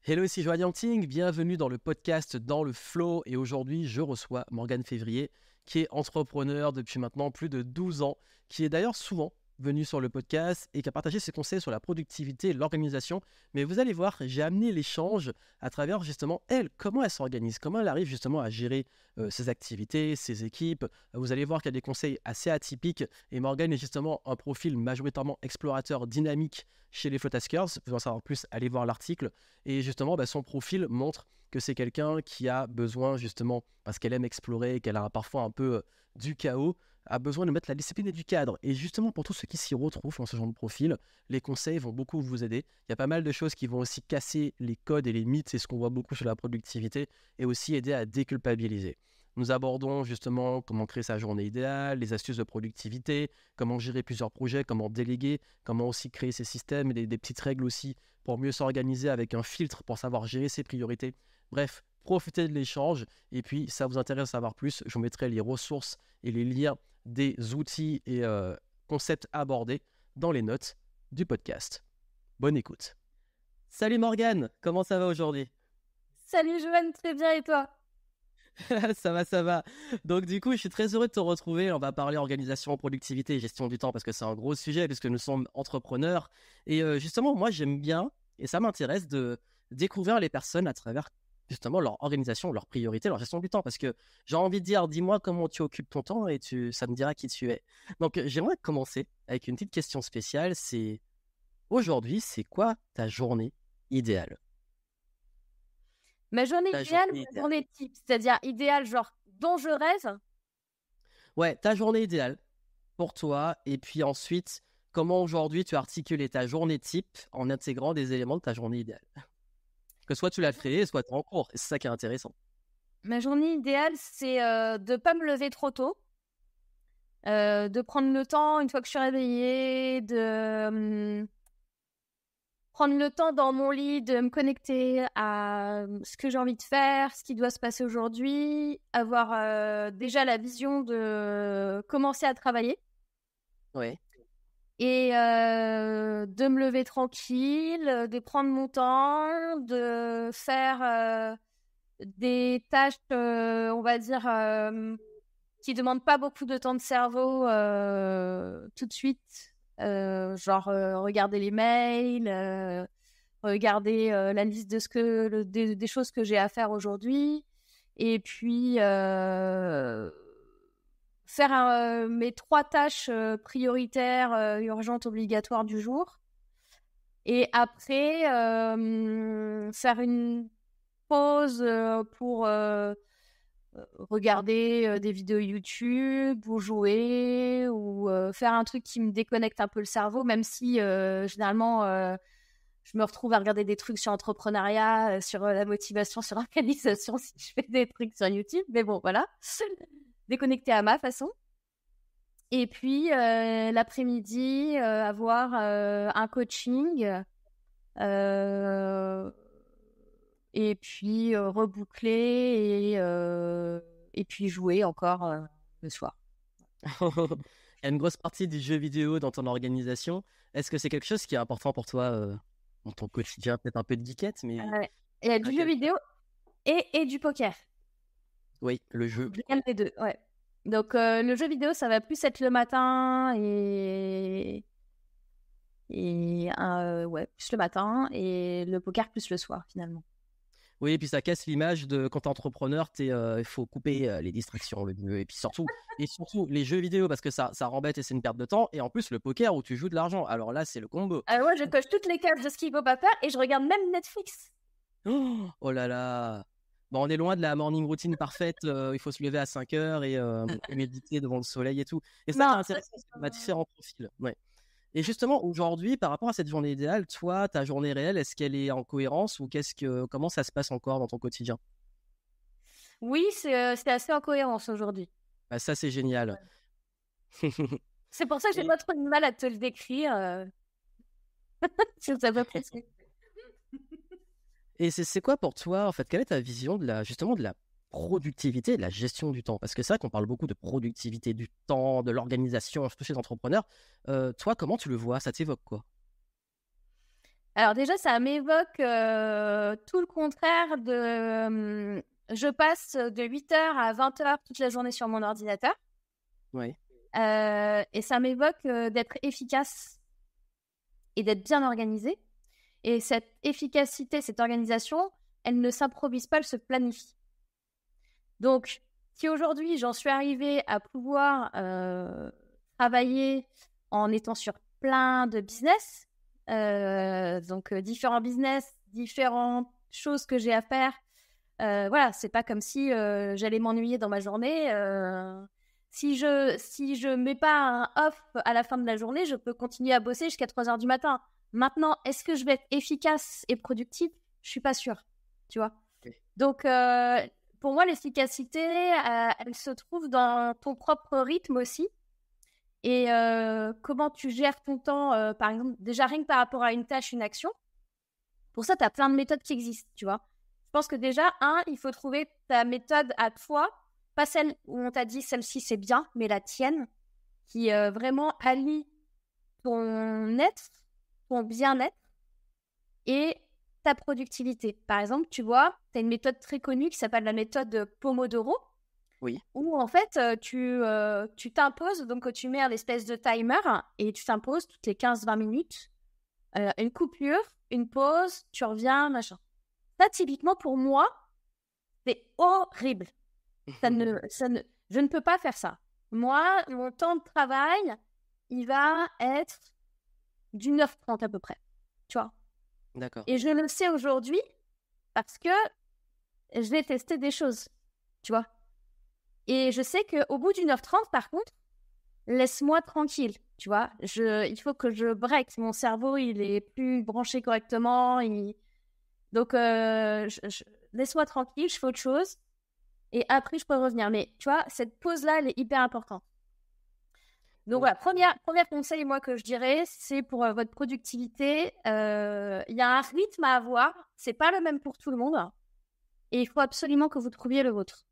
Hello, ici Joanne Yangting, bienvenue dans le podcast Dans le Flow et aujourd'hui je reçois Morgane Février qui est entrepreneur depuis maintenant plus de 12 ans, qui est d'ailleurs souvent venu sur le podcast et qui a partagé ses conseils sur la productivité et l'organisation. Mais vous allez voir, j'ai amené l'échange à travers justement elle, comment elle s'organise, comment elle arrive justement à gérer ses activités, ses équipes. Vous allez voir qu'il y a des conseils assez atypiques et Morgane est justement un profil majoritairement explorateur dynamique chez les Flowtaskers. Vous en savoir plus, allez voir l'article. Et justement, son profil montre que c'est quelqu'un qui a besoin, justement, parce qu'elle aime explorer, qu'elle a parfois un peu du chaos, a besoin de mettre la discipline et du cadre. Et justement, pour tous ceux qui s'y retrouvent dans ce genre de profil, les conseils vont beaucoup vous aider. Il y a pas mal de choses qui vont aussi casser les codes et les mythes, c'est ce qu'on voit beaucoup sur la productivité, et aussi aider à déculpabiliser. Nous abordons justement comment créer sa journée idéale, les astuces de productivité, comment gérer plusieurs projets, comment déléguer, comment aussi créer ses systèmes et des petites règles aussi pour mieux s'organiser avec un filtre pour savoir gérer ses priorités. Bref, profitez de l'échange et puis ça vous intéresse à savoir plus, je vous mettrai les ressources et les liens des outils et concepts abordés dans les notes du podcast. Bonne écoute. Salut Morgane, comment ça va aujourd'hui? Salut Joanne, très bien et toi? Ça va, ça va. Donc du coup, je suis très heureux de te retrouver. On va parler organisation, productivité et gestion du temps parce que c'est un gros sujet puisque nous sommes entrepreneurs. Et justement, moi, j'aime bien et ça m'intéresse de découvrir les personnes à travers justement leur organisation, leurs priorités, leur gestion du temps. Parce que j'ai envie de dire, dis-moi comment tu occupes ton temps et ça me dira qui tu es. Donc j'aimerais commencer avec une petite question spéciale. C'est aujourd'hui, c'est quoi ta journée idéale? Ma journée Ta idéale journée ou ma idéale. journée type? C'est-à-dire idéale, genre dont je rêve? Ouais, ta journée idéale pour toi et puis ensuite, comment aujourd'hui tu as articulé ta journée type en intégrant des éléments de ta journée idéale? Que soit tu l'as créé, soit tu es en cours et c'est ça qui est intéressant. Ma journée idéale, c'est de pas me lever trop tôt, de prendre le temps, une fois que je suis réveillée, de prendre le temps dans mon lit, de me connecter à ce que j'ai envie de faire, ce qui doit se passer aujourd'hui, avoir déjà la vision de commencer à travailler. Ouais. Et de me lever tranquille, de prendre mon temps, de faire des tâches, on va dire, qui demandent pas beaucoup de temps de cerveau tout de suite. Genre regarder les mails, regarder la liste de des choses que j'ai à faire aujourd'hui. Et puis faire mes 3 tâches prioritaires, urgentes, obligatoires du jour. Et après, faire une pause pour regarder des vidéos YouTube ou jouer ou faire un truc qui me déconnecte un peu le cerveau, même si généralement je me retrouve à regarder des trucs sur l'entrepreneuriat, sur la motivation, sur l'organisation si je fais des trucs sur YouTube. Mais bon, voilà. Déconnecter à ma façon. Et puis, l'après-midi, avoir un coaching. euh, et puis, reboucler et puis jouer encore le soir. Il y a une grosse partie du jeu vidéo dans ton organisation. Est-ce que c'est quelque chose qui est important pour toi dans ton quotidien? Peut-être un peu de geekette, mais Il y a à du jeu quel point? vidéo et du poker. Oui, le jeu. Rien des deux, ouais. Donc, le jeu vidéo, ça va plus être le matin ouais, plus le matin et le poker plus le soir, finalement. Oui, et puis ça casse l'image de quand t'es entrepreneur, il faut couper les distractions, le mieux. Et surtout les jeux vidéo parce que ça rembête et c'est une perte de temps. Et en plus, le poker où tu joues de l'argent. Alors là, c'est le combo. Ouais, je coche toutes les cases de ce qu'il ne faut pas faire et je regarde même Netflix. Oh là là. Bon, on est loin de la morning routine parfaite. Il faut se lever à 5 heures et méditer devant le soleil et tout. Et ça qui est Non, ça, intéressant, c'est qu'on a différents profils. Ouais. Et justement, aujourd'hui, par rapport à cette journée idéale, toi, ta journée réelle, est-ce qu'elle est en cohérence ou comment ça se passe encore dans ton quotidien? oui, c'est assez en cohérence aujourd'hui. Bah, ça, c'est génial. C'est pour ça que j'ai Et, pas trop de mal à te le décrire. Ça va presser. et c'est quoi pour toi, en fait, quelle est ta vision justement de la productivité et de la gestion du temps? Parce que c'est vrai qu'on parle beaucoup de productivité du temps, de l'organisation, surtout chez les entrepreneurs. Toi, comment tu le vois? Ça t'évoque quoi? Alors déjà, ça m'évoque tout le contraire de... je passe de 8h à 20h toute la journée sur mon ordinateur. Ouais. Et ça m'évoque d'être efficace et d'être bien organisée. Et cette efficacité, cette organisation, elle ne s'improvise pas, elle se planifie. Donc, si aujourd'hui, j'en suis arrivée à pouvoir travailler en étant sur plein de business, donc différents business, différentes choses que j'ai à faire, voilà, c'est pas comme si j'allais m'ennuyer dans ma journée. Si je mets pas un off à la fin de la journée, je peux continuer à bosser jusqu'à 3h du matin. Maintenant, est-ce que je vais être efficace et productive? Je suis pas sûre, tu vois. Ok. Donc, pour moi, l'efficacité, elle se trouve dans ton propre rythme aussi. Et comment tu gères ton temps, par exemple, déjà rien que par rapport à une tâche, une action. Pour ça, tu as plein de méthodes qui existent, tu vois. Je pense que déjà, il faut trouver ta méthode à toi, pas celle où on t'a dit celle-ci c'est bien, mais la tienne, qui vraiment allie ton être, ton bien-être et ta productivité. Par exemple, tu vois, tu as une méthode très connue qui s'appelle la méthode Pomodoro, Oui. où en fait, tu t'imposes, donc tu mets un espèce de timer et tu t'imposes toutes les 15-20 minutes une coupure, une pause, tu reviens, machin. Ça, typiquement, pour moi, c'est horrible. Je ne peux pas faire ça. Moi, mon temps de travail, il va être d'1h30 à peu près, tu vois. D'accord. Et je le sais aujourd'hui parce que je vais tester des choses, tu vois. Et je sais qu'au bout d'1h30, par contre, laisse-moi tranquille, tu vois. Il faut que je break. Mon cerveau, il est plus branché correctement. Donc, laisse-moi tranquille, je fais autre chose. Et après, je peux revenir. Mais tu vois, cette pause-là, elle est hyper importante. Donc Oui. voilà, premier conseil, moi, que je dirais, c'est pour votre productivité. Il y a un rythme à avoir. C'est pas le même pour tout le monde. Et il faut absolument que vous trouviez le vôtre.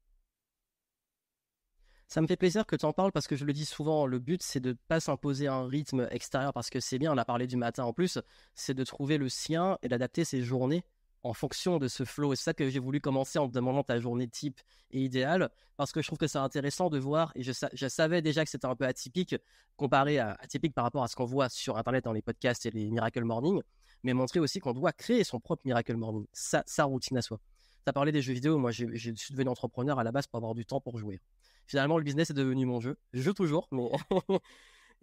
Ça me fait plaisir que tu en parles parce que je le dis souvent, le but c'est de ne pas s'imposer un rythme extérieur parce que c'est bien, on a parlé du matin en plus, c'est de trouver le sien et d'adapter ses journées en fonction de ce flow. Et c'est ça que j'ai voulu commencer en te demandant ta journée type et idéale parce que je trouve que c'est intéressant de voir et je savais déjà que c'était un peu atypique comparé à atypique par rapport à ce qu'on voit sur internet dans les podcasts et les Miracle Morning, mais montrer aussi qu'on doit créer son propre Miracle Morning, sa routine à soi. Tu as parlé des jeux vidéo, moi je suis devenu entrepreneur à la base pour avoir du temps pour jouer. Finalement, le business est devenu mon jeu. Je joue toujours, mais.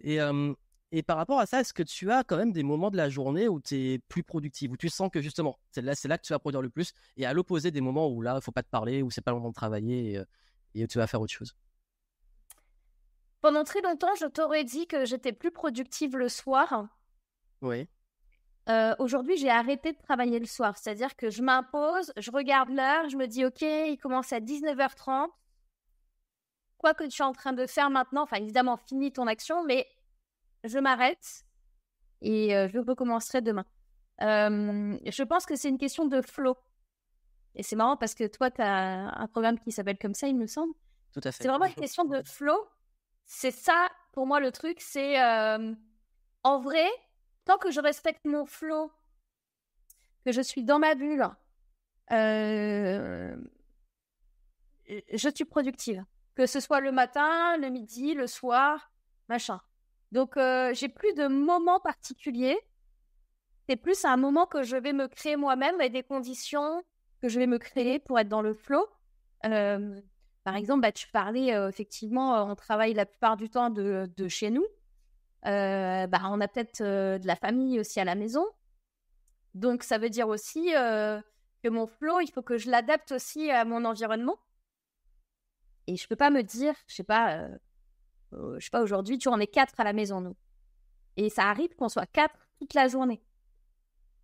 et, et par rapport à ça, est-ce que tu as quand même des moments de la journée où tu es plus productif, où tu sens que justement, c'est là que tu vas produire le plus, et à l'opposé des moments où là, il ne faut pas te parler, où c'est pas le moment de travailler et tu vas faire autre chose? Pendant très longtemps, je t'aurais dit que j'étais plus productive le soir. Oui. Aujourd'hui, j'ai arrêté de travailler le soir. C'est-à-dire que je m'impose, je regarde l'heure, je me dis, OK, il commence à 19h30. Quoi que tu es en train de faire maintenant, enfin, évidemment, finis ton action, mais je m'arrête et je recommencerai demain. Je pense que c'est une question de flow. Et c'est marrant parce que toi, tu as un programme qui s'appelle comme ça, il me semble. Tout à C'est fait. vraiment une question de flow. C'est ça, pour moi, le truc. C'est en vrai, tant que je respecte mon flow, que je suis dans ma bulle, je suis productive. Que ce soit le matin, le midi, le soir, machin. Donc, j'ai plus de moments particuliers. C'est plus un moment que je vais me créer moi-même et des conditions que je vais me créer pour être dans le flow. Par exemple, tu parlais, effectivement, on travaille la plupart du temps de chez nous. On a peut-être de la famille aussi à la maison. Donc, ça veut dire aussi que mon flow, il faut que je l'adapte aussi à mon environnement. Et je peux pas me dire, je sais pas, aujourd'hui, tu vois, on est 4 à la maison, nous. Et ça arrive qu'on soit 4 toute la journée.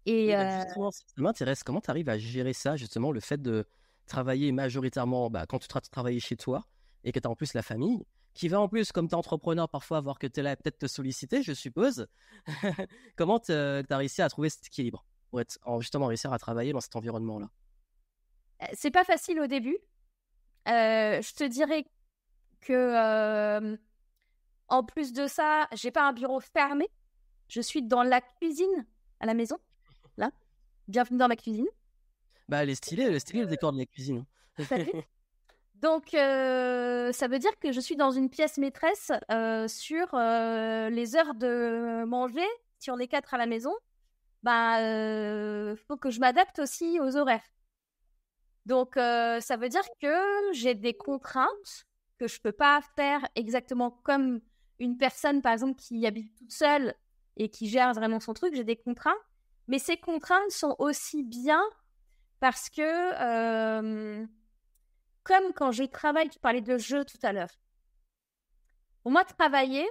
Et Oui, justement, ça m'intéresse. Comment tu arrives à gérer ça, justement, le fait de travailler majoritairement quand tu travailles chez toi et que tu as en plus la famille, qui va en plus, comme tu es entrepreneur, parfois voir que tu es là peut-être te solliciter, je suppose. Comment tu as réussi à trouver cet équilibre pour justement réussir à travailler dans cet environnement-là? c'est pas facile au début. Je te dirais que, en plus de ça, j'ai pas un bureau fermé. Je suis dans la cuisine à la maison. Bienvenue dans ma cuisine. Bah, elle est stylée le décor de la cuisine. T'as vu? Donc, ça veut dire que je suis dans une pièce maîtresse sur les heures de manger. Si on est 4 à la maison, faut que je m'adapte aussi aux horaires. Donc, ça veut dire que j'ai des contraintes que je peux pas faire exactement comme une personne, par exemple, qui habite toute seule et qui gère vraiment son truc. J'ai des contraintes, mais ces contraintes sont aussi bien parce que, comme quand je travaille, tu parlais de jeu tout à l'heure. Pour moi, travailler,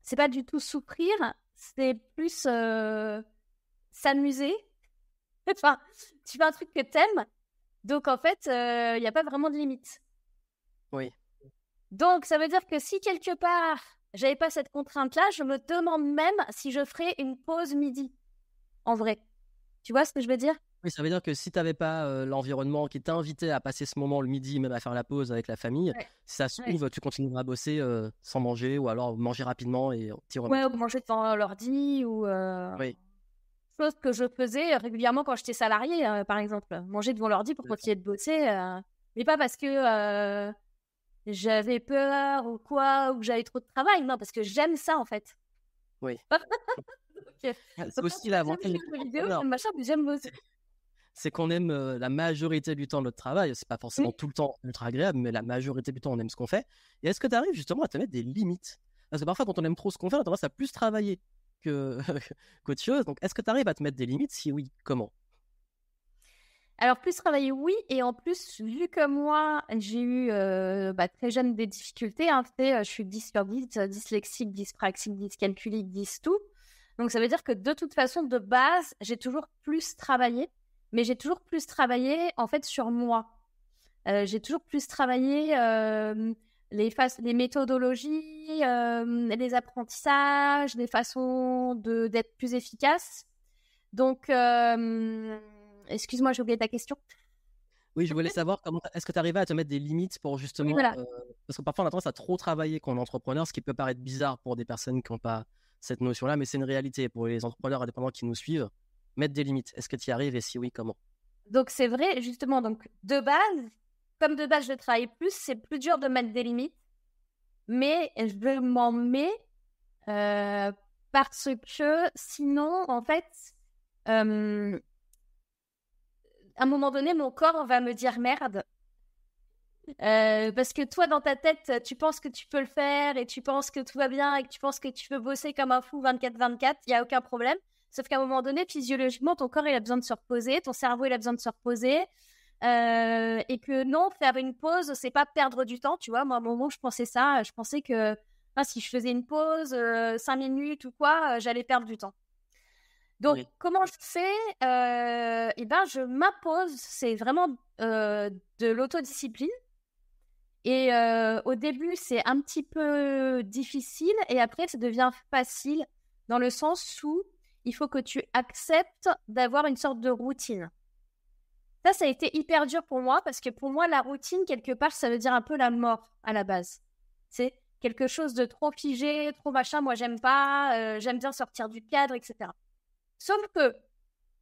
c'est pas du tout souffrir, c'est plus s'amuser. Enfin, tu fais un truc que t'aimes, donc en fait, il n'y a pas vraiment de limite. Oui. Donc, ça veut dire que si quelque part, j'avais pas cette contrainte-là, je me demande même si je ferais une pause midi, en vrai. Tu vois ce que je veux dire? Oui, ça veut dire que si tu avais pas l'environnement qui t'invitait à passer ce moment le midi, même à faire la pause avec la famille, Ouais. si ça se Ouais. trouve, tu continueras à bosser sans manger ou alors manger rapidement et t'y Ouais, remettre. ou manger devant l'ordi ou Oui, chose que je faisais régulièrement quand j'étais salariée, par exemple. Manger devant l'ordi pour d'accord. continuer de bosser, mais pas parce que j'avais peur ou quoi, ou que j'avais trop de travail. Non, parce que j'aime ça, en fait. Oui. Ok. C'est Donc, quand aussi tu vois, j'aime l'avantage jouer d'être aux jeux vidéo, entrepreneur. j'aime machin, mais j'aime bosser. C'est qu'on aime la majorité du temps notre travail. C'est pas forcément Oui. tout le temps ultra agréable, mais la majorité du temps, on aime ce qu'on fait. Et est-ce que tu arrives justement à te mettre des limites? Parce que parfois, quand on aime trop ce qu'on fait, on a tendance à plus travailler que qu'autre chose. Donc, est-ce que tu arrives à te mettre des limites? Si oui, comment? Alors, plus travailler, oui. Et en plus, vu que moi, j'ai eu très jeune des difficultés, hein, tu sais, je suis 10 sur 10, dyslexique, dyspraxique, dyscalculique, 10 tout. Donc, ça veut dire que de toute façon, de base, j'ai toujours plus travaillé. Mais j'ai toujours plus travaillé, en fait, sur moi. J'ai toujours plus travaillé les méthodologies, les apprentissages, les façons d'être plus efficace. Donc, excuse-moi, j'ai oublié ta question. Oui, je voulais savoir comment est-ce que tu arrivais à te mettre des limites pour Oui, justement voilà. parce que parfois on a tendance à trop travailler quand on est entrepreneur, ce qui peut paraître bizarre pour des personnes qui n'ont pas cette notion-là, mais c'est une réalité pour les entrepreneurs indépendants qui nous suivent. Mettre des limites, est-ce que tu y arrives et si oui, comment? Donc, c'est vrai, justement. Donc, de base, comme de base, je travaille plus, c'est plus dur de mettre des limites. Mais je m'en mets parce que sinon, en fait, à un moment donné, mon corps va me dire merde. Parce que toi, dans ta tête, tu penses que tu peux le faire et tu penses que tout va bien et que tu penses que tu peux bosser comme un fou 24/24, il n'y a aucun problème. Sauf qu'à un moment donné, physiologiquement, ton corps, il a besoin de se reposer, ton cerveau, il a besoin de se reposer. Et que non, faire une pause, c'est pas perdre du temps, tu vois. Moi, à un moment, je pensais ça. Je pensais que si je faisais une pause, 5 minutes ou quoi, j'allais perdre du temps. Donc, Oui, comment je fais je m'impose. C'est vraiment de l'autodiscipline. Et au début, c'est un petit peu difficile et après, ça devient facile dans le sens où il faut que tu acceptes d'avoir une sorte de routine. Ça a été hyper dur pour moi parce que pour moi, la routine, quelque part, ça veut dire un peu la mort à la base. C'est quelque chose de trop figé, trop machin. Moi, j'aime pas, j'aime bien sortir du cadre, etc. Sauf que,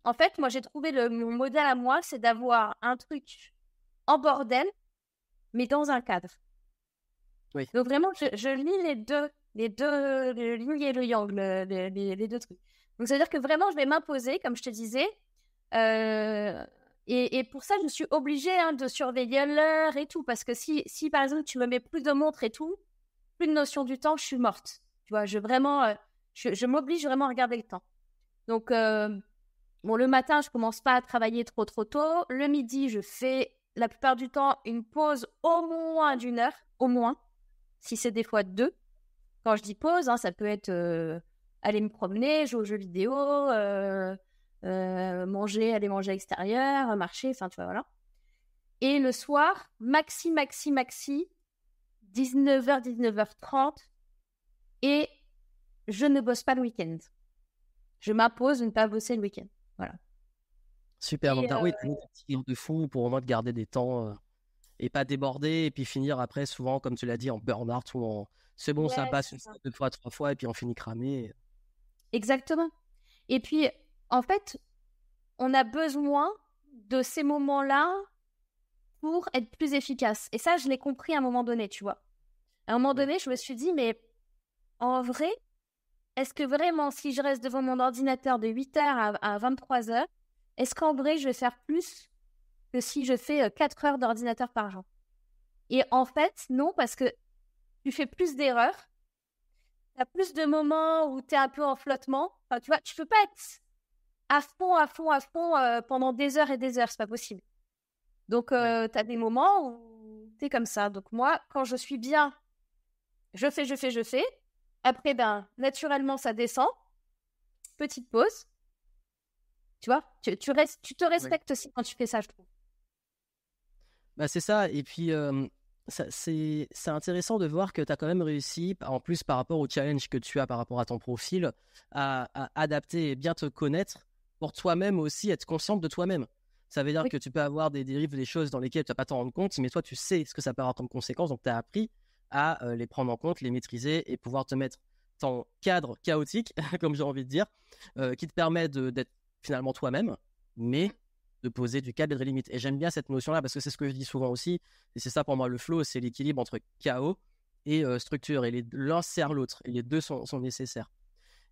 en fait, moi, j'ai trouvé mon modèle à moi, c'est d'avoir un truc en bordel, mais dans un cadre. oui. Donc vraiment, je lis le yin et le yang, les deux trucs. Donc ça veut dire que vraiment, je vais m'imposer, comme je te disais. Euh, et pour ça, je suis obligée de surveiller l'heure et tout. Parce que si par exemple, tu me mets plus de montres et tout, plus de notion du temps, je suis morte. Tu vois, je m'oblige vraiment à regarder le temps. Donc, bon, le matin, je commence pas à travailler trop tôt. Le midi, je fais la plupart du temps une pause au moins d'1 heure, au moins. Si c'est des fois 2. Quand je dis pause, ça peut être aller me promener, jouer aux jeux vidéo, aller manger à l'extérieur, marcher, enfin, tu vois, voilà. Et le soir, maxi, 19h, 19h30, et je ne bosse pas le week-end. Je m'impose de ne pas bosser le week-end. Voilà. Super. Donc, Et oui, t'as mis des petits de fou pour au moins te garder des temps et pas déborder et puis finir après, souvent, comme tu l'as dit, en burn-out ou en c'est bon, ça ouais, passe c'est une ça. fois, deux fois, trois fois et puis on finit cramé. Exactement. Et puis, en fait, on a besoin de ces moments-là pour être plus efficace. Et ça, je l'ai compris à un moment donné, tu vois. À un moment donné, je me suis dit, mais en vrai, est-ce que vraiment, si je reste devant mon ordinateur de 8h à 23h, est-ce qu'en vrai, je vais faire plus que si je fais 4 heures d'ordinateur par jour? Et en fait, non, parce que tu fais plus d'erreurs, tu as plus de moments où tu es un peu en flottement. Enfin, tu vois, tu peux pas être à fond pendant des heures et des heures, c'est pas possible. Donc, tu as des moments où tu es comme ça. Donc, moi, quand je suis bien, je fais. Après, naturellement, ça descend. Petite pause. Tu vois, tu te respectes aussi quand tu fais ça, je trouve. Bah, c'est ça. Et puis, c'est intéressant de voir que tu as quand même réussi, en plus par rapport au challenge que tu as par rapport à ton profil, à adapter et bien te connaître pour toi-même aussi être consciente de toi-même. Ça veut dire Oui. que tu peux avoir des dérives, des choses dans lesquelles tu vas pas t'en rendre compte, mais toi, tu sais ce que ça peut avoir comme conséquence. Donc, tu as appris à les prendre en compte, les maîtriser et pouvoir te mettre ton cadre chaotique, comme j'ai envie de dire, qui te permet d'être finalement toi-même, mais de poser du cadre et des limites. Et j'aime bien cette notion-là parce que c'est ce que je dis souvent aussi. Et c'est ça pour moi le flow, c'est l'équilibre entre chaos et structure. Et l'un sert l'autre. Et les deux sont nécessaires.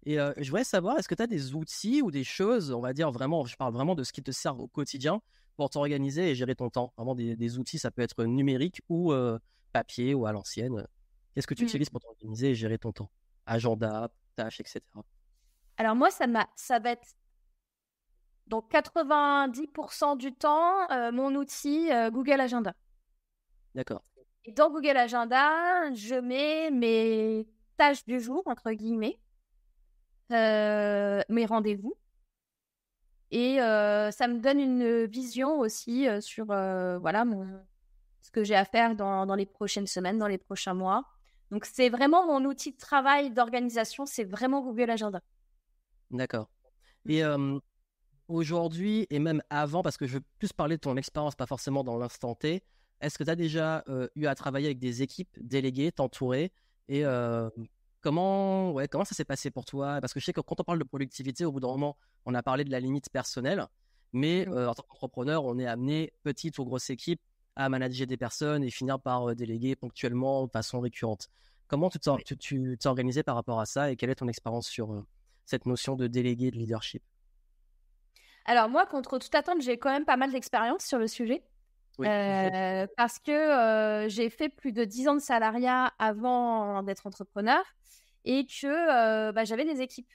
Et je voudrais savoir, est-ce que tu as des outils ou des choses, on va dire vraiment, je parle vraiment de ce qui te sert au quotidien pour t'organiser et gérer ton temps. Vraiment des outils, ça peut être numérique ou papier ou à l'ancienne. Qu'est-ce que tu utilises pour t'organiser et gérer ton temps? Agenda, tâches, etc. Alors moi, ça va être donc 90% du temps mon outil Google Agenda. D'accord. Et dans Google Agenda, je mets mes tâches du jour, entre guillemets, mes rendez-vous. Et ça me donne une vision aussi sur voilà, ce que j'ai à faire dans les prochaines semaines, dans les prochains mois. Donc, c'est vraiment mon outil de travail, d'organisation, c'est vraiment Google Agenda. D'accord. Et aujourd'hui et même avant, parce que je veux plus parler de ton expérience, pas forcément dans l'instant T, est-ce que tu as déjà eu à travailler avec des équipes déléguées, t'entourer et comment ça s'est passé pour toi? Parce que je sais que quand on parle de productivité, au bout d'un moment, on a parlé de la limite personnelle, mais en tant qu'entrepreneur, on est amené, petite ou grosse équipe, à manager des personnes et finir par déléguer ponctuellement de façon récurrente. Comment tu t'es organisé par rapport à ça et quelle est ton expérience sur cette notion de délégué, de leadership? Alors, moi, contre toute attente, j'ai quand même pas mal d'expérience sur le sujet. Oui. Parce que j'ai fait plus de 10 ans de salariat avant d'être entrepreneur et que j'avais des équipes.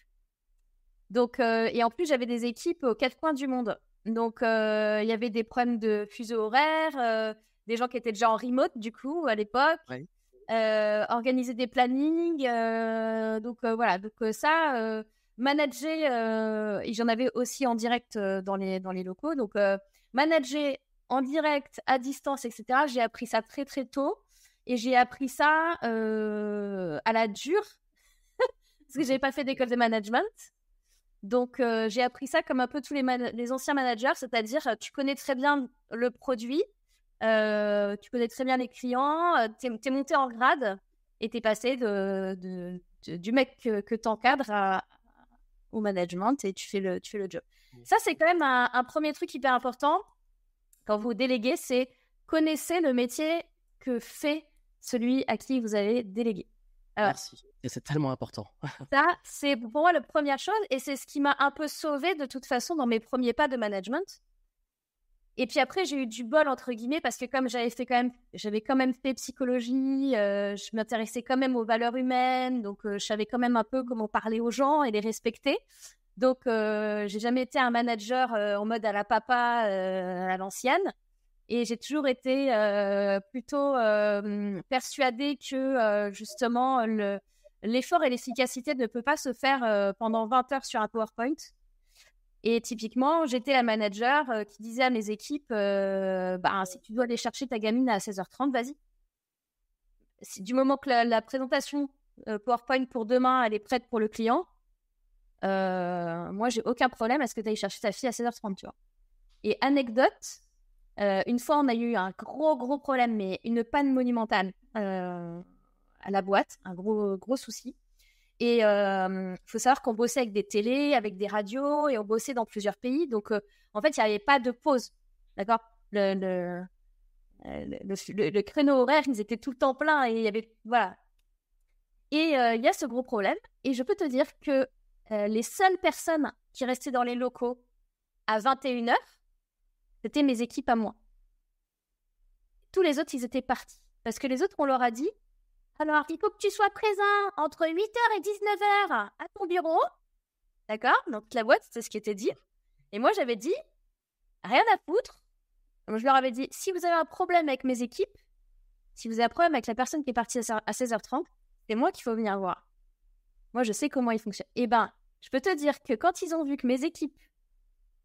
Donc, et en plus, j'avais des équipes aux quatre coins du monde. Donc, il y avait des problèmes de fuseau horaire, des gens qui étaient déjà en remote, du coup, à l'époque, Ouais. organiser des plannings. Donc, voilà. Donc, ça, manager, et j'en avais aussi en direct dans les locaux. Donc, manager en direct, à distance, etc., j'ai appris ça très, très tôt. Et j'ai appris ça à la dure, parce que je n'avais pas fait d'école de management. Donc, j'ai appris ça comme un peu tous les anciens managers, c'est-à-dire tu connais très bien le produit, tu connais très bien les clients, t'es monté en grade et t'es passé du mec que t'encadres au management et tu fais le job. Ça, c'est quand même un premier truc hyper important quand vous déléguez, c'est connaissez le métier que fait celui à qui vous allez déléguer. Alors, merci. Et c'est tellement important. ça, c'est pour moi la première chose et c'est ce qui m'a un peu sauvée de toute façon dans mes premiers pas de management. Et puis après, j'ai eu du bol, entre guillemets, parce que comme j'avais quand même fait psychologie, je m'intéressais quand même aux valeurs humaines, donc je savais quand même un peu comment parler aux gens et les respecter. Donc, j'ai jamais été un manager en mode à la papa, à l'ancienne. Et j'ai toujours été plutôt persuadée que justement l'effort et l'efficacité ne peut pas se faire pendant 20 heures sur un PowerPoint. Et typiquement, j'étais la manager qui disait à mes équipes si tu dois aller chercher ta gamine à 16h30, vas-y. Du moment que la présentation PowerPoint pour demain, elle est prête pour le client, moi, j'ai aucun problème à ce que tu ailles chercher ta fille à 16h30, tu vois. Et anecdote, une fois, on a eu un gros problème, mais une panne monumentale à la boîte, un gros souci. Et faut savoir qu'on bossait avec des télés, avec des radios, et on bossait dans plusieurs pays. Donc, en fait, il n'y avait pas de pause. D'accord? Le créneau horaire, ils étaient tout le temps pleins. Et il y avait... Voilà. Et il y a ce gros problème. Et je peux te dire que les seules personnes qui restaient dans les locaux à 21h, c'était mes équipes à moi. Tous les autres, ils étaient partis. Parce que les autres, on leur a dit, alors, il faut que tu sois présent entre 8h et 19h à ton bureau. D'accord? Donc, la boîte, c'est ce qui était dit. Et moi, j'avais dit, rien à foutre. Donc, je leur avais dit, si vous avez un problème avec mes équipes, si vous avez un problème avec la personne qui est partie à 16h30, c'est moi qu'il faut venir voir. Moi, je sais comment ils fonctionnent. Eh ben, je peux te dire que quand ils ont vu que mes équipes,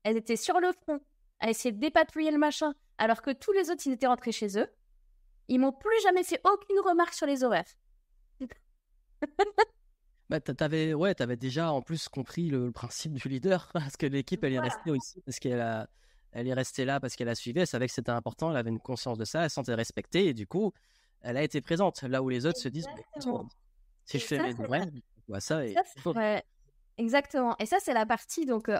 elles étaient sur le front, à essayer de dépatouiller le machin, alors que tous les autres, ils étaient rentrés chez eux, ils m'ont plus jamais fait aucune remarque sur les horaires. Bah, t'avais déjà en plus compris le principe du leader, parce que l'équipe, elle est restée aussi, parce elle est restée là parce qu'elle a suivi, elle savait que c'était important, elle avait une conscience de ça, elle se sentait respectée, et du coup, elle a été présente, là où les autres se disent, bah, écoute, si je fais mes devoirs, je vois ça, et... Ouais, exactement. Et ça, c'est la partie donc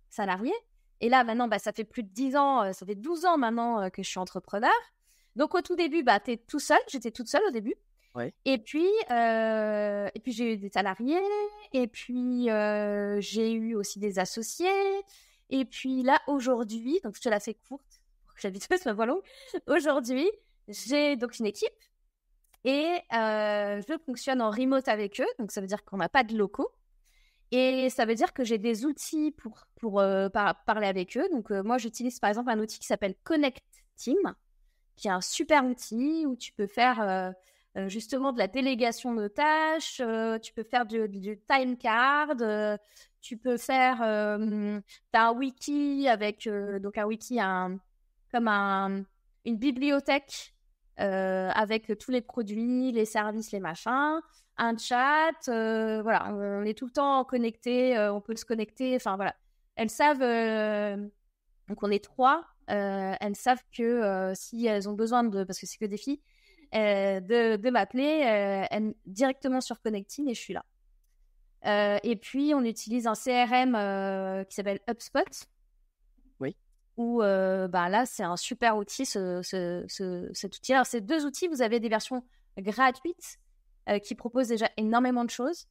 salarié. Et là, maintenant, ça fait plus de 10 ans, ça fait 12 ans maintenant que je suis entrepreneur. Donc, au tout début, t'es tout seul. J'étais toute seule au début. Ouais. Et puis j'ai eu des salariés. Et puis, j'ai eu aussi des associés. Et puis là, aujourd'hui, donc je te la fais courte, pour que j'habite pas ma voix longue. Aujourd'hui, j'ai donc une équipe. Et je fonctionne en remote avec eux. Donc, ça veut dire qu'on n'a pas de locaux. Et ça veut dire que j'ai des outils pour parler avec eux. Donc, moi, j'utilise par exemple un outil qui s'appelle Connect Team, qui est un super outil où tu peux faire justement de la délégation de tâches, tu peux faire du time card, tu peux faire t'as un wiki avec donc un wiki comme une bibliothèque avec tous les produits, les services, les machins, un chat, voilà, on est tout le temps connecté, on peut se connecter, enfin voilà. Elles savent, donc on est 3, elles savent que si elles ont besoin parce que c'est que des filles, de m'appeler directement sur Connecting et je suis là. Et puis on utilise un CRM qui s'appelle HubSpot. Oui. Où là, c'est un super outil, cet outil. Alors, ces deux outils, vous avez des versions gratuites qui proposent déjà énormément de choses.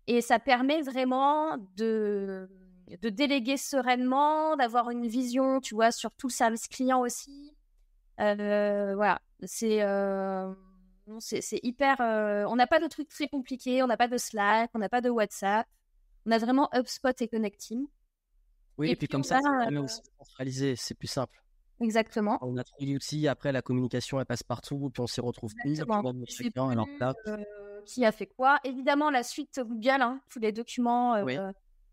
Et ça permet vraiment de déléguer sereinement, d'avoir une vision, tu vois, sur tout le service client aussi. Voilà, c'est hyper... on n'a pas de trucs très compliqués, on n'a pas de Slack, on n'a pas de WhatsApp. On a vraiment HubSpot et Connecting. Oui, et puis comme ça, ça permet aussi de centraliser, c'est plus simple. Exactement. On a trouvé l'outil, après la communication, elle passe partout, puis on s'y retrouve plus. Qui a fait quoi? Évidemment, la suite Google, tous les documents, oui.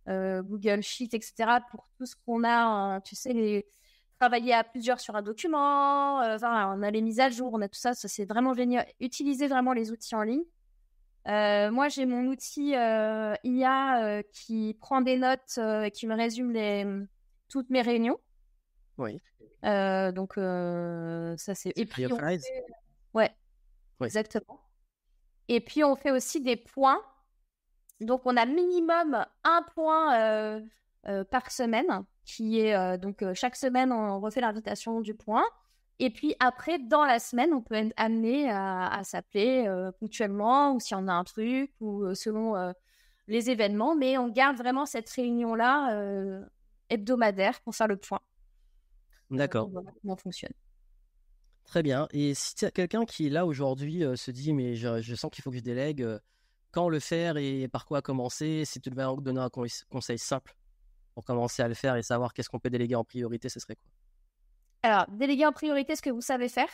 Google Sheet, etc. Pour tout ce qu'on a, tu sais, travailler à plusieurs sur un document, on a les mises à jour, on a tout ça, c'est vraiment génial. Utilisez vraiment les outils en ligne. Moi, j'ai mon outil IA qui prend des notes et qui me résume toutes mes réunions. Oui. Donc, ça, c'est... Et puis, ouais, oui. Exactement. Et puis, on fait aussi des points. Donc, on a minimum un point par semaine, qui est... donc, chaque semaine, on refait l'invitation du point. Et puis, après, dans la semaine, on peut être amené à s'appeler ponctuellement, ou si on a un truc, ou selon les événements. Mais on garde vraiment cette réunion-là hebdomadaire pour faire le point. D'accord. Voilà comment on fonctionne. Très bien. Et si tu as quelqu'un qui, là, aujourd'hui, se dit, mais je sens qu'il faut que je délègue, quand le faire et par quoi commencer, si tu devais donner un conseil simple pour commencer à le faire et savoir qu'est-ce qu'on peut déléguer en priorité, ce serait quoi? Alors, déléguer en priorité ce que vous savez faire.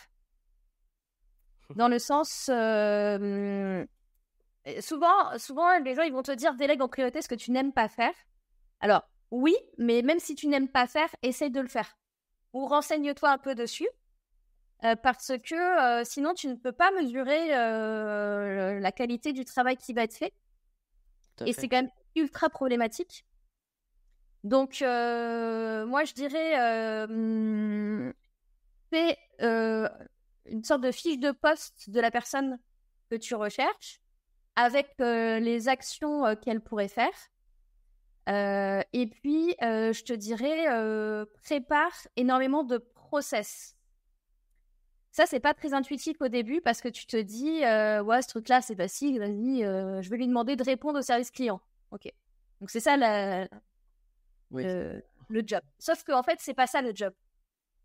Dans le sens... souvent, les gens, ils vont te dire, délègue en priorité ce que tu n'aimes pas faire. Alors, oui, mais même si tu n'aimes pas faire, essaye de le faire. Ou renseigne-toi un peu dessus. Parce que sinon, tu ne peux pas mesurer la qualité du travail qui va être fait. Et c'est quand même ultra problématique. Donc, moi, je dirais, fais une sorte de fiche de poste de la personne que tu recherches. avec les actions qu'elle pourrait faire. Et puis, je te dirais, prépare énormément de process. Ça, c'est pas très intuitif au début parce que tu te dis, ouais, ce truc-là, c'est facile, vas-y, je vais lui demander de répondre au service client. Ok. Donc, c'est ça Oui. le job. Sauf qu'en fait, c'est pas ça le job.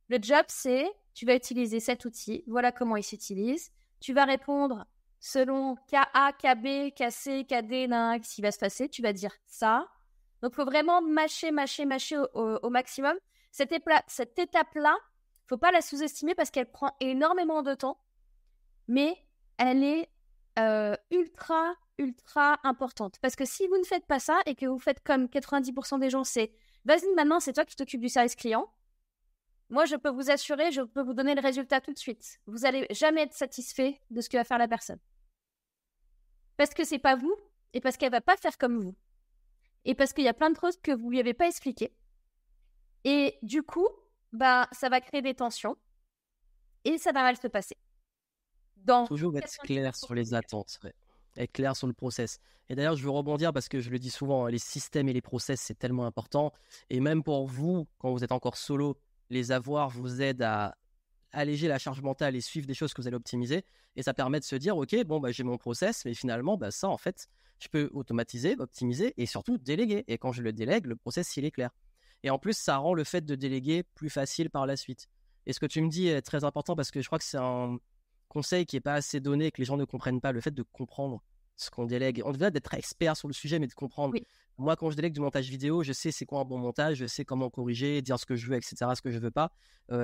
Le job, c'est, tu vas utiliser cet outil, voilà comment il s'utilise. Tu vas répondre selon KA, KB, KC, KD, ce qui va se passer. Tu vas dire ça. Donc, il faut vraiment mâcher au maximum. Cette étape-là, faut pas la sous-estimer parce qu'elle prend énormément de temps, mais elle est ultra importante. Parce que si vous ne faites pas ça et que vous faites comme 90% des gens, c'est vas-y, maintenant, c'est toi qui t'occupes du service client. Moi, je peux vous assurer, je peux vous donner le résultat tout de suite. Vous n'allez jamais être satisfait de ce que va faire la personne. Parce que c'est pas vous et parce qu'elle va pas faire comme vous. Et parce qu'il y a plein de choses que vous lui avez pas expliquées. Et du coup, ça va créer des tensions et ça va mal se passer. Toujours être clair sur les attentes, ouais. Être clair sur le process. Et d'ailleurs, je veux rebondir parce que je le dis souvent, les systèmes et les process, c'est tellement important. Et même pour vous, quand vous êtes encore solo, les avoir vous aide à alléger la charge mentale et suivre des choses que vous allez optimiser. Et ça permet de se dire, OK, bon, j'ai mon process, mais finalement, ça, en fait, je peux automatiser, optimiser et surtout déléguer. Et quand je le délègue, le process, il est clair. Et en plus, ça rend le fait de déléguer plus facile par la suite. Et ce que tu me dis est très important parce que je crois que c'est un conseil qui n'est pas assez donné, que les gens ne comprennent pas, le fait de comprendre ce qu'on délègue. On devrait d'être expert sur le sujet, mais de comprendre. Oui. Moi, quand je délègue du montage vidéo, je sais c'est quoi un bon montage, je sais comment corriger, dire ce que je veux, etc., ce que je veux pas.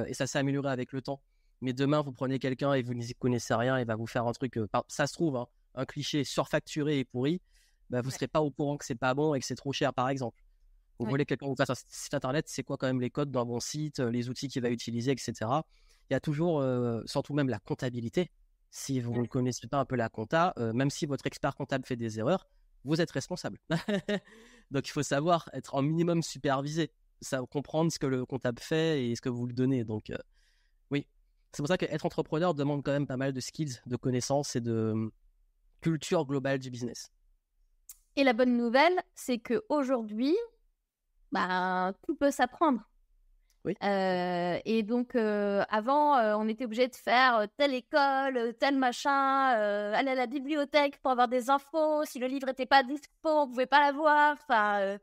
Et ça s'est amélioré avec le temps. Mais demain, vous prenez quelqu'un et vous n'y connaissez rien, il va vous faire un truc, ça se trouve, hein, un cliché surfacturé et pourri, vous ne serez pas au courant que c'est pas bon et que c'est trop cher, par exemple. Vous voulez que quelqu'un vous fasse un site internet, c'est quoi quand même les codes d'un bon site, les outils qu'il va utiliser, etc. Il y a toujours, surtout même la comptabilité. Si vous ne connaissez pas un peu la compta, même si votre expert comptable fait des erreurs, vous êtes responsable. Donc, il faut savoir être en minimum supervisé, comprendre ce que le comptable fait et ce que vous lui donnez. Donc, oui. C'est pour ça qu'être entrepreneur demande quand même pas mal de skills, de connaissances et de culture globale du business. Et la bonne nouvelle, c'est qu'aujourd'hui, tout peut s'apprendre. Oui. Et donc, avant, on était obligé de faire telle école, tel machin, aller à la bibliothèque pour avoir des infos. Si le livre n'était pas dispo, on ne pouvait pas l'avoir. Enfin,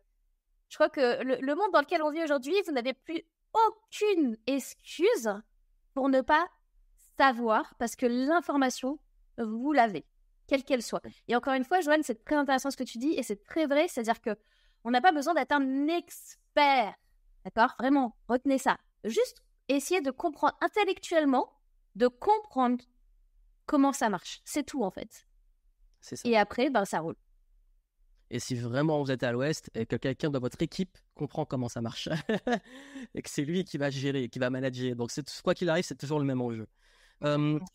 je crois que le monde dans lequel on vit aujourd'hui, vous n'avez plus aucune excuse pour ne pas savoir parce que l'information, vous l'avez, quelle qu'elle soit. Et encore une fois, Joanne, c'est très intéressant ce que tu dis et c'est très vrai. C'est-à-dire qu'on n'a pas besoin d'être un expert. D'accord? Vraiment, retenez ça. Juste essayer de comprendre intellectuellement, de comprendre comment ça marche. C'est tout, en fait. C'est ça. Et après, ça roule. Et si vraiment vous êtes à l'ouest et que quelqu'un de votre équipe comprend comment ça marche et que c'est lui qui va gérer, qui va manager. Donc, quoi qu'il arrive, c'est toujours le même enjeu.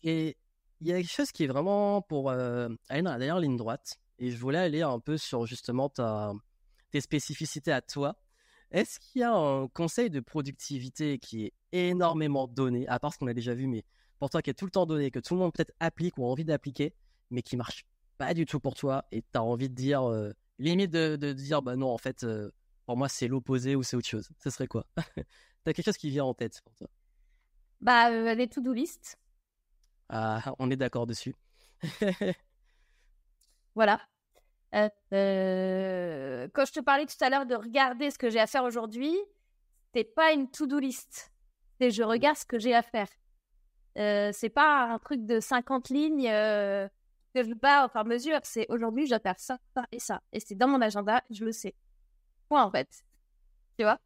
Et il y a quelque chose qui est vraiment pour aller dans la dernière ligne droite. Et je voulais aller un peu sur justement tes spécificités à toi. Est-ce qu'il y a un conseil de productivité qui est énormément donné, à part ce qu'on a déjà vu, mais pour toi qui est tout le temps donné, que tout le monde peut-être applique ou a envie d'appliquer, mais qui marche pas du tout pour toi et tu as envie de dire, limite de dire, non, en fait, pour moi, c'est l'opposé ou c'est autre chose. Ce serait quoi? Tu as quelque chose qui vient en tête pour toi? Les to-do list. Ah, on est d'accord dessus. Voilà. Quand je te parlais tout à l'heure de regarder ce que j'ai à faire aujourd'hui, c'est pas une to-do list. C'est je regarde ce que j'ai à faire. C'est pas un truc de 50 lignes que je bats au fur et à mesure. C'est aujourd'hui, je dois faire ça, ça et ça. Et c'est dans mon agenda, je le sais. Point, en fait. Tu vois?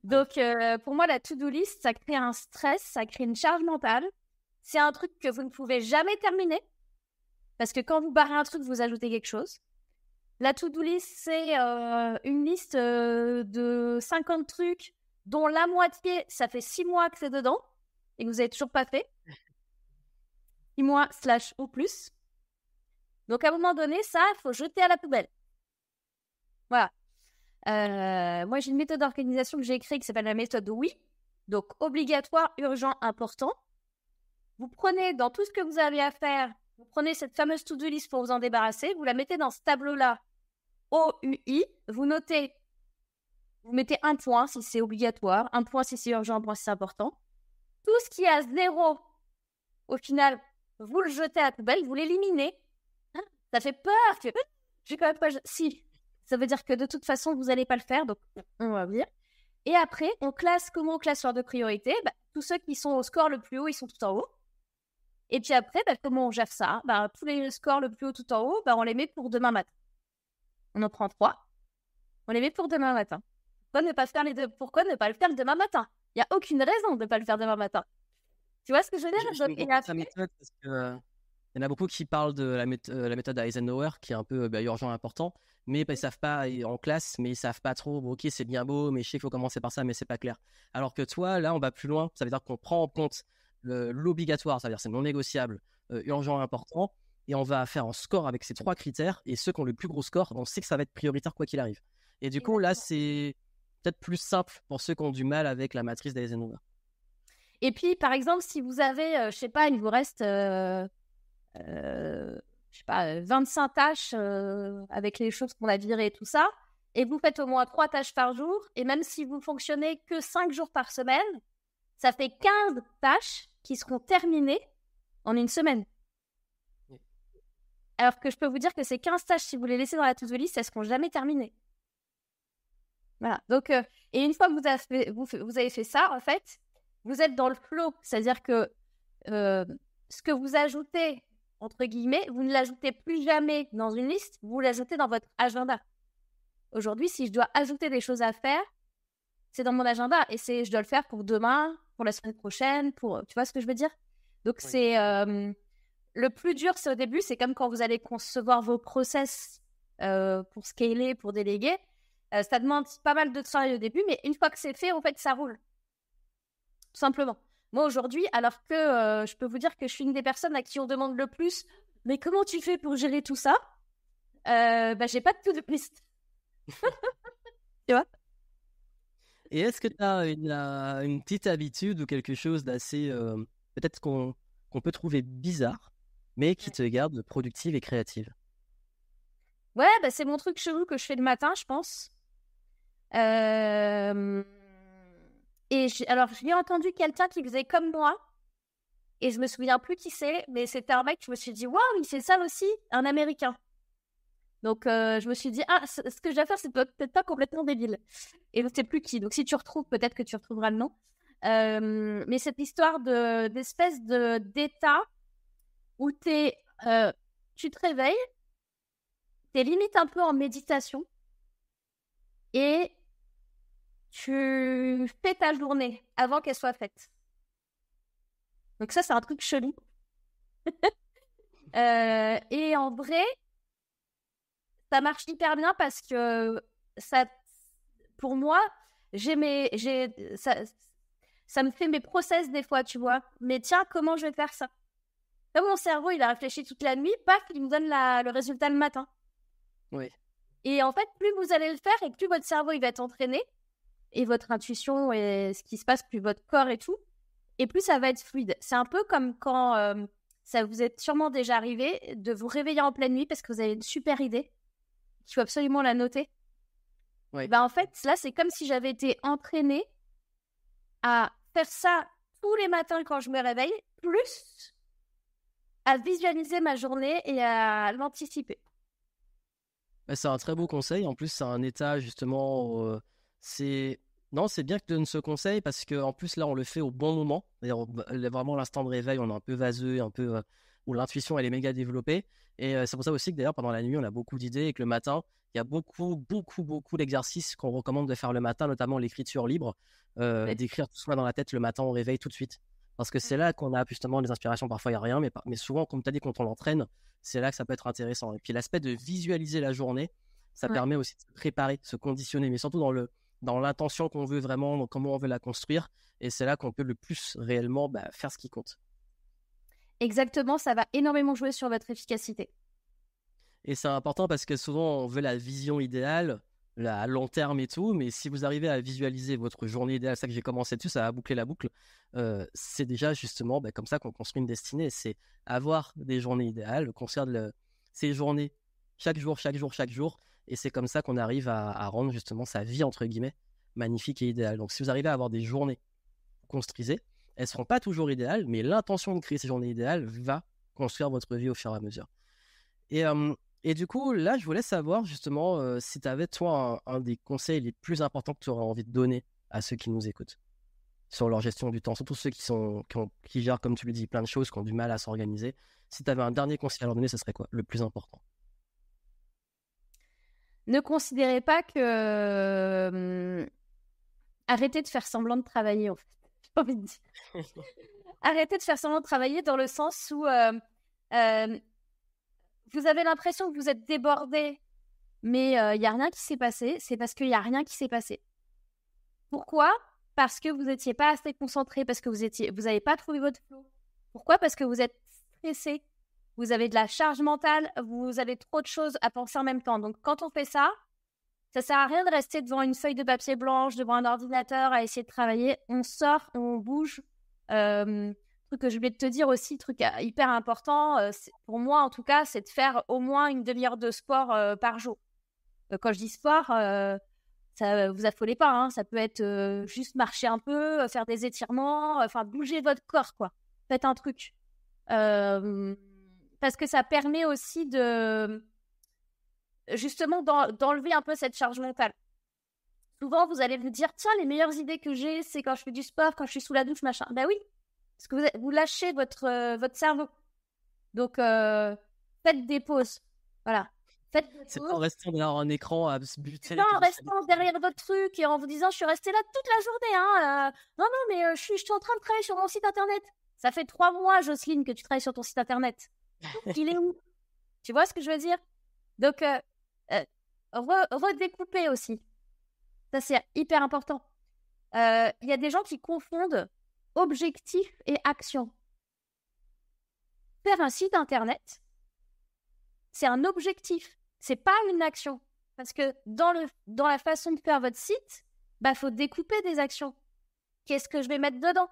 Donc, pour moi, la to-do list, ça crée un stress, ça crée une charge mentale. C'est un truc que vous ne pouvez jamais terminer. Parce que quand vous barrez un truc, vous ajoutez quelque chose. La to-do list, c'est une liste de 50 trucs dont la moitié, ça fait 6 mois que c'est dedans et que vous n'avez toujours pas fait. 6 mois / ou plus. Donc, à un moment donné, ça, il faut jeter à la poubelle. Voilà. Moi, j'ai une méthode d'organisation que j'ai créée qui s'appelle la méthode oui. Donc, obligatoire, urgent, important. Vous prenez dans tout ce que vous avez à faire vous prenez cette fameuse to-do list pour vous en débarrasser, vous la mettez dans ce tableau-là, OUI, vous notez, vous mettez 1 point si c'est obligatoire, 1 point si c'est urgent, 1 point si c'est important. Tout ce qui est à 0, au final, vous le jetez à la poubelle, vous l'éliminez. Ça fait peur que j'ai quand même pas... Si, ça veut dire que de toute façon, vous n'allez pas le faire, donc on va dire. Et après, comment on classe l'ordre de priorité? Tous ceux qui sont au score le plus haut, ils sont tout en haut. Et puis après, comment on gère ça? Tous les scores le plus haut tout en haut, on les met pour demain matin. On en prend 3. On les met pour demain matin. Pourquoi ne pas faire les deux? Pourquoi ne pas le faire le demain matin? Il n'y a aucune raison de ne pas le faire demain matin. Tu vois ce que je veux dire? Je comprends ta méthode parce que il y en a beaucoup qui parlent de la méthode Eisenhower qui est un peu urgent et important, mais ils savent pas en classe, mais ils savent pas trop. Bon, ok, c'est bien beau, mais je sais qu'il faut commencer par ça, mais c'est pas clair. Alors que toi, là, on va plus loin. Ça veut dire qu'on prend en compte l'obligatoire, ça veut dire c'est non négociable, urgent et important, et on va faire un score avec ces 3 critères. Et ceux qui ont le plus gros score, on sait que ça va être prioritaire quoi qu'il arrive. Et du coup, là, c'est peut-être plus simple pour ceux qui ont du mal avec la matrice d'Eisenhower. Et puis, par exemple, si vous avez, je sais pas, il vous reste, 25 tâches avec les choses qu'on a virées et tout ça, et vous faites au moins 3 tâches par jour, et même si vous fonctionnez que 5 jours par semaine, ça fait 15 tâches qui seront terminées en une semaine. Alors que je peux vous dire que ces 15 tâches, si vous les laissez dans la to-do list, elles ne seront jamais terminées. Voilà. Donc, et une fois que vous avez fait ça, en fait, vous êtes dans le flow. C'est-à-dire que ce que vous ajoutez, entre guillemets, vous ne l'ajoutez plus jamais dans une liste, vous l'ajoutez dans votre agenda. Aujourd'hui, si je dois ajouter des choses à faire, c'est dans mon agenda et je dois le faire pour demain, pour la semaine prochaine, tu vois ce que je veux dire? Donc, oui. C'est le plus dur, c'est au début, c'est comme quand vous allez concevoir vos process pour scaler, pour déléguer. Ça demande pas mal de travail au début, mais une fois que c'est fait, en fait, ça roule. Tout simplement. Moi, aujourd'hui, alors que je peux vous dire que je suis une des personnes à qui on demande le plus, mais comment tu fais pour gérer tout ça? J'ai pas de to-do list. Tu vois? Et est-ce que tu as une petite habitude ou quelque chose d'assez, peut-être qu'on peut trouver bizarre, mais qui te garde productive et créative? Ouais, c'est mon truc chelou que je fais le matin, je pense. Et alors, j'ai entendu quelqu'un qui faisait comme moi, et je me souviens plus qui c'est, mais c'était un mec, je me suis dit, waouh, il fait ça aussi, un Américain. Donc, je me suis dit, ce que je dois faire, c'est peut-être pas complètement débile. Et je ne sais plus qui. Donc, si tu retrouves, peut-être que tu retrouveras le nom. Mais cette histoire d'espèce d'état où tu te réveilles, tu es limite un peu en méditation et tu fais ta journée avant qu'elle soit faite. Donc ça, c'est un truc chelou. Et en vrai, ça marche hyper bien parce que ça, pour moi, ça me fait mes process des fois, tu vois. Mais tiens, comment je vais faire ça? Là, mon cerveau, il a réfléchi toute la nuit, paf, il me donne le résultat le matin. Oui. Et en fait, plus vous allez le faire et plus votre cerveau il va être entraîné, et votre intuition et ce qui se passe, plus votre corps et tout, et plus ça va être fluide. C'est un peu comme quand ça vous est sûrement déjà arrivé de vous réveiller en pleine nuit parce que vous avez une super idée, qu'il faut absolument la noter. Oui. En fait, là, c'est comme si j'avais été entraînée à faire ça tous les matins quand je me réveille, plus à visualiser ma journée et à l'anticiper. C'est un très beau conseil. En plus, c'est un état, justement, c'est bien que tu donnes ce conseil parce qu'en plus, là, on le fait au bon moment. D'ailleurs, vraiment, l'instant de réveil, on est un peu vaseux, un peu où l'intuition, elle est méga développée. Et c'est pour ça aussi que d'ailleurs, pendant la nuit, on a beaucoup d'idées et que le matin, il y a beaucoup d'exercices qu'on recommande de faire le matin, notamment l'écriture libre, d'écrire tout ça dans la tête le matin au réveil tout de suite. Parce que c'est là qu'on a justement des inspirations. Parfois, il n'y a rien, mais souvent, comme tu as dit, quand on l'entraîne, c'est là que ça peut être intéressant. Et puis, l'aspect de visualiser la journée, ça permet aussi de se préparer, se conditionner, mais surtout dans l'intention qu'on veut vraiment, dans comment on veut la construire. Et c'est là qu'on peut le plus réellement faire ce qui compte. Exactement, ça va énormément jouer sur votre efficacité. Et c'est important parce que souvent, on veut la vision idéale, à long terme et tout, mais si vous arrivez à visualiser votre journée idéale, c'est ça que j'ai commencé dessus, ça va boucler la boucle, c'est déjà justement comme ça qu'on construit une destinée, c'est avoir des journées idéales, construire ces journées chaque jour, chaque jour, chaque jour, et c'est comme ça qu'on arrive à rendre justement sa vie, entre guillemets, magnifique et idéale. Donc si vous arrivez à avoir des journées que vous construisez, elles ne seront pas toujours idéales, mais l'intention de créer ces journées idéales va construire votre vie au fur et à mesure. Et du coup, là, je voulais savoir justement si tu avais, toi, un des conseils les plus importants que tu aurais envie de donner à ceux qui nous écoutent sur leur gestion du temps, surtout ceux qui gèrent, comme tu le dis, plein de choses, qui ont du mal à s'organiser. Si tu avais un dernier conseil à leur donner, ce serait quoi, le plus important? Ne considérez pas que... arrêtez de faire semblant de travailler, en fait. J'ai envie de dire. Arrêtez de faire semblant de travailler dans le sens où vous avez l'impression que vous êtes débordé, mais il n'y a rien qui s'est passé. C'est parce qu'il n'y a rien qui s'est passé. Pourquoi? Parce que vous n'étiez pas assez concentré, parce que vous n'avez pas trouvé votre flow. Pourquoi? Parce que vous êtes stressé. Vous avez de la charge mentale, vous avez trop de choses à penser en même temps. Donc, quand on fait ça, ça sert à rien de rester devant une feuille de papier blanche, devant un ordinateur, à essayer de travailler. On sort, on bouge. Truc que je voulais te dire aussi, truc hyper important, pour moi en tout cas, c'est de faire au moins une demi-heure de sport par jour. Quand je dis sport, ça vous affolez pas, hein, ça peut être juste marcher un peu, faire des étirements, enfin bouger votre corps, quoi. Faites un truc. Parce que ça permet aussi de justement d'enlever un peu cette charge mentale. Souvent, vous allez vous dire, tiens, les meilleures idées que j'ai, c'est quand je fais du sport, quand je suis sous la douche, machin. Ben oui, parce que vous lâchez votre cerveau. Donc, faites des pauses. Voilà. Faites des C'est pauses. pas en restant derrière un écran à se buter. Non, en restant derrière votre truc et en vous disant, je suis restée là toute la journée. Hein, non, mais je suis en train de travailler sur mon site internet. Ça fait 3 mois, Jocelyne, que tu travailles sur ton site internet. Il est où? Tu vois ce que je veux dire? Donc, redécouper aussi. Ça, c'est hyper important. Il y a des gens qui confondent objectif et action. Faire un site internet, c'est un objectif, c'est pas une action. Parce que dans la façon de faire votre site, faut découper des actions. Qu'est-ce que je vais mettre dedans?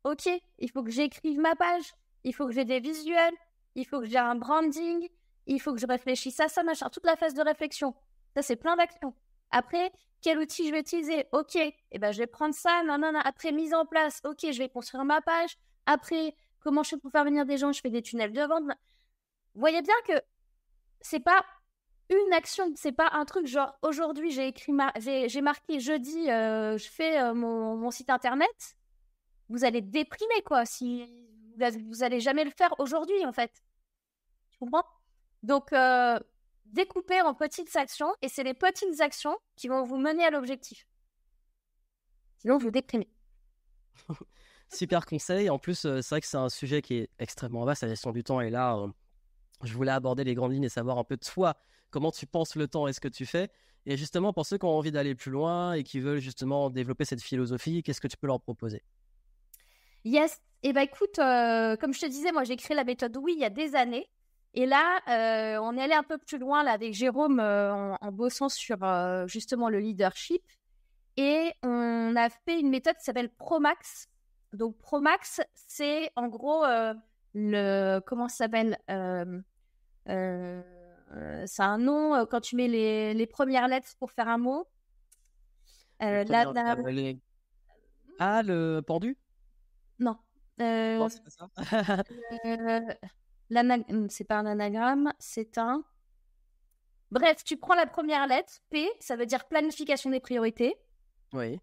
Ok, il faut que j'écrive ma page, il faut que j'ai des visuels, il faut que j'ai un branding, il faut que je réfléchisse à ça, machin, toute la phase de réflexion. Ça, c'est plein d'actions. Après, quel outil je vais utiliser? Ok, je vais prendre ça, nanana. Après, mise en place, ok, je vais construire ma page. Après, comment je fais pour faire venir des gens? Je fais des tunnels de vente. Vous voyez bien que c'est pas une action, c'est pas un truc genre aujourd'hui j'ai marqué jeudi, je fais mon site internet. Vous allez déprimer quoi si vous allez jamais le faire aujourd'hui en fait. Tu comprends? Donc découper en petites actions et c'est les petites actions qui vont vous mener à l'objectif. Sinon vous déprimez. Super conseil. En plus, c'est vrai que c'est un sujet qui est extrêmement vaste, la gestion du temps. Et là, je voulais aborder les grandes lignes et savoir un peu de toi, comment tu penses le temps et ce que tu fais. Et justement, pour ceux qui ont envie d'aller plus loin et qui veulent justement développer cette philosophie, qu'est-ce que tu peux leur proposer? Yes. Et écoute, comme je te disais, moi j'ai créé la méthode Oui il y a des années. Et là, on est allé un peu plus loin là, avec Jérôme en bossant sur justement le leadership. Et on a fait une méthode qui s'appelle Promax. Donc Promax, c'est en gros comment ça s'appelle c'est un nom quand tu mets les premières lettres pour faire un mot. Ah, le pendu? Non. Non, c'est pas ça. C'est pas un anagramme, c'est un... Bref, tu prends la première lettre, P, ça veut dire planification des priorités. Oui.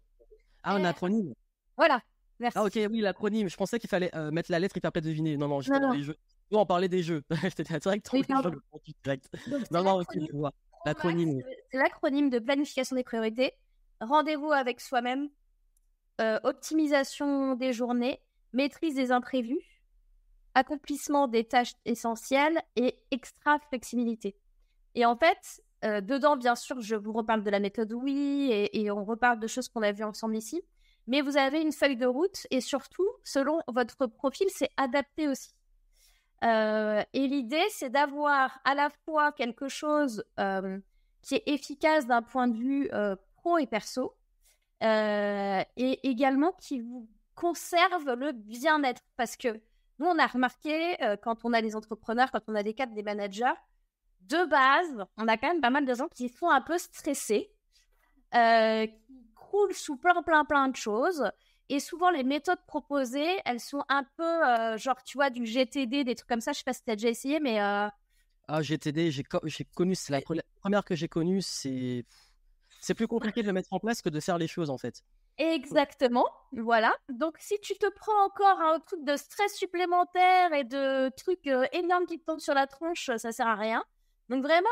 Ah, un acronyme. Voilà, merci. Ah, ok, oui, l'acronyme. Je pensais qu'il fallait mettre la lettre hyper près de deviner. Non, j'étais dans les jeux. Nous, on parlait des jeux. J'étais direct dans les jeux. Direct. Non, ok, je vois. L'acronyme. C'est l'acronyme de planification des priorités. Rendez-vous avec soi-même, optimisation des journées, maîtrise des imprévus, accomplissement des tâches essentielles et extra flexibilité. Et en fait, dedans, bien sûr, je vous reparle de la méthode Oui et on reparle de choses qu'on a vues ensemble ici. Mais vous avez une feuille de route et surtout, selon votre profil, c'est adapté aussi. Et l'idée, c'est d'avoir à la fois quelque chose qui est efficace d'un point de vue pro et perso, et également qui vous conserve le bien-être. Parce que nous, on a remarqué, quand on a des entrepreneurs, quand on a des cadres, des managers, de base, on a quand même pas mal de gens qui sont un peu stressés, qui croulent sous plein de choses. Et souvent, les méthodes proposées, elles sont un peu, genre, tu vois, du GTD, des trucs comme ça. Je sais pas si tu as déjà essayé, mais... Ah, GTD, j'ai connu, c'est la première que j'ai connue, c'est plus compliqué de le mettre en place que de faire les choses, en fait. Exactement, voilà. Donc, si tu te prends encore un truc de stress supplémentaire et de trucs énormes qui te tombent sur la tronche, ça sert à rien. Donc, vraiment,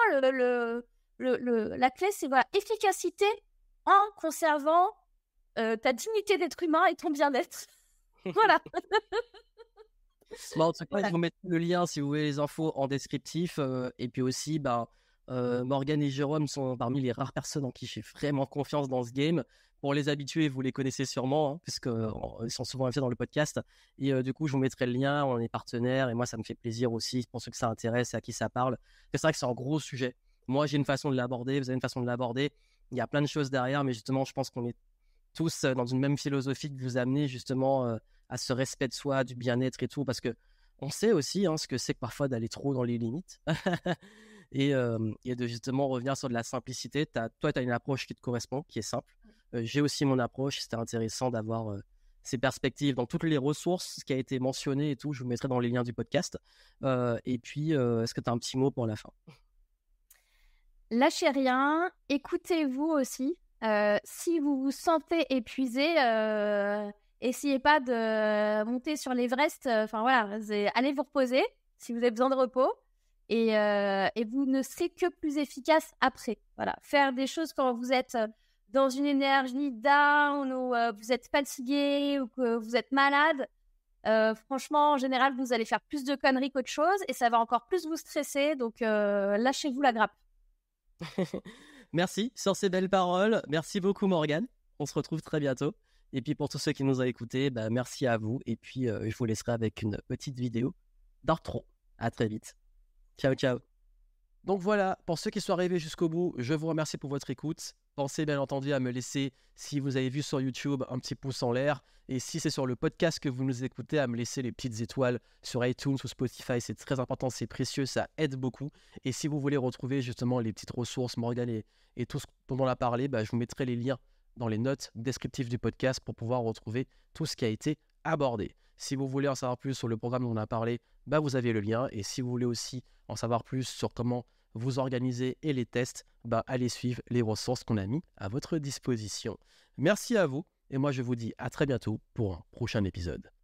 la clé, c'est voilà, efficacité en conservant ta dignité d'être humain et ton bien-être. Voilà. En tout cas, Voilà. je vous mettrai le lien si vous voulez les infos en descriptif. Et puis aussi, Morgane et Jérôme sont parmi les rares personnes en qui j'ai vraiment confiance dans ce game. Pour les habitués, vous les connaissez sûrement, hein, puisqu'ils sont souvent invités dans le podcast. Et du coup, je vous mettrai le lien, on est partenaires. Et moi, ça me fait plaisir aussi, pour ceux que ça intéresse et à qui ça parle. C'est vrai que c'est un gros sujet. Moi, j'ai une façon de l'aborder, vous avez une façon de l'aborder. Il y a plein de choses derrière, mais justement, je pense qu'on est tous dans une même philosophie que vous amenez justement à ce respect de soi, du bien-être et tout, parce que on sait aussi ce que c'est que parfois d'aller trop dans les limites et de justement revenir sur de la simplicité. Toi, tu as une approche qui te correspond, qui est simple. J'ai aussi mon approche. C'était intéressant d'avoir ces perspectives dans toutes les ressources, ce qui a été mentionné et tout. Je vous mettrai dans les liens du podcast. Et puis, est-ce que tu as un petit mot pour la fin? Lâchez rien, écoutez-vous aussi. Si vous vous sentez épuisé, essayez pas de monter sur l'Everest. Enfin voilà, allez vous reposer si vous avez besoin de repos et vous ne serez que plus efficace après. Voilà, faire des choses quand vous êtes dans une énergie down ou vous êtes fatigué ou que vous êtes malade. Franchement, en général, vous allez faire plus de conneries qu'autre chose et ça va encore plus vous stresser. Donc, lâchez-vous la grappe. Merci sur ces belles paroles. Merci beaucoup, Morgane. On se retrouve très bientôt. Et puis pour tous ceux qui nous ont écoutés, merci à vous. Et puis je vous laisserai avec une petite vidéo d'outro. À très vite. Ciao, ciao. Donc voilà, pour ceux qui sont arrivés jusqu'au bout, je vous remercie pour votre écoute. Pensez bien entendu à me laisser, si vous avez vu sur YouTube, un petit pouce en l'air. Et si c'est sur le podcast que vous nous écoutez, à me laisser les petites étoiles sur iTunes ou Spotify. C'est très important, c'est précieux, ça aide beaucoup. Et si vous voulez retrouver justement les petites ressources, Morgane et tout ce dont on a parlé, je vous mettrai les liens dans les notes descriptives du podcast pour pouvoir retrouver tout ce qui a été abordé. Si vous voulez en savoir plus sur le programme dont on a parlé, vous avez le lien. Et si vous voulez aussi en savoir plus sur comment vous organisez et les tests, allez suivre les ressources qu'on a mis à votre disposition. Merci à vous et moi je vous dis à très bientôt pour un prochain épisode.